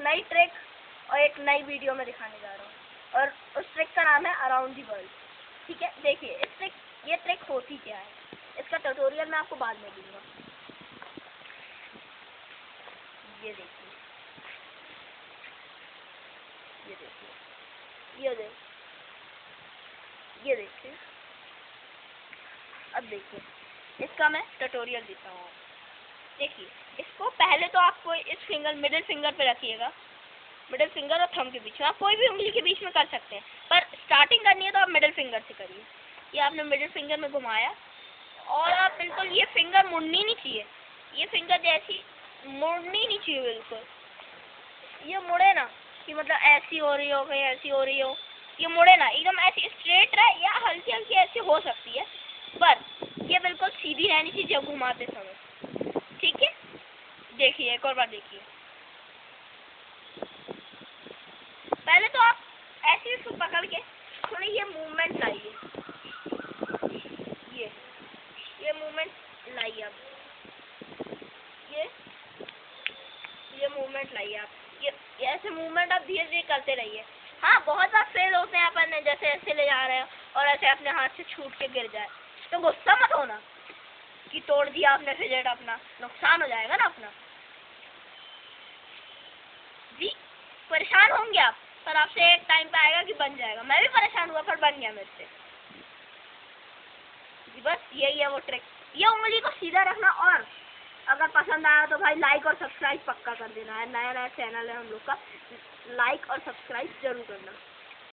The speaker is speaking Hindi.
नई ट्रिक और एक नई वीडियो में दिखाने जा रहा हूँ, और उस ट्रिक का नाम है अराउंड दी वर्ल्ड। ठीक है, देखिए ये ट्रिक होती क्या है, इसका ट्यूटोरियल मैं आपको बाद में दूंगा। ये देखिए, ये देखिए, अब देखिए इसका मैं ट्यूटोरियल देता हूँ। देखिए, इसको पहले तो आपको इस फिंगर मिडिल फिंगर पे रखिएगा, मिडिल फिंगर और थंब के बीच में। आप कोई भी उंगली के बीच में कर सकते हैं, पर स्टार्टिंग करनी है तो आप मिडिल फिंगर से करिए। ये आपने मिडिल फिंगर में घुमाया और आप बिल्कुल, ये फिंगर मुड़नी नहीं चाहिए, ये फिंगर जैसी मुड़नी नहीं चाहिए बिल्कुल। ये मुड़े ना कि मतलब ऐसी हो रही हो, कहीं ऐसी हो रही हो, ये मुड़े ना, एकदम ऐसी स्ट्रेट रहे या हल्की हल्की ऐसी हो सकती है, पर ये बिल्कुल सीधी रहनी चाहिए जब घुमाते समय। ठीक है, देखिए एक और बार देखिए। पहले तो आप ऐसे इसको पकड़ के थोड़ी ये मूवमेंट लाइए, ये मूवमेंट लाइए आप, ये मूवमेंट लाइए आप, ये ऐसे मूवमेंट आप धीरे धीरे करते रहिए। हाँ, बहुत बार फेल होते हैं अपन, जैसे ऐसे ले जा रहे हैं और ऐसे अपने हाथ से छूट के गिर जाए, तो गुस्सा मत होना कि तोड़ दिया आपने फिजेट, अपना नुकसान हो जाएगा ना अपना। जी, परेशान होंगे आप, पर आपसे एक टाइम पे आएगा कि बन जाएगा। मैं भी परेशान हुआ पर बन गया मेरे से। जी बस यही है वो ट्रिक, ये उंगली को सीधा रखना। और अगर पसंद आया तो भाई लाइक और सब्सक्राइब पक्का कर देना है, नया चैनल है हम लोग का, लाइक और सब्सक्राइब जरूर करना।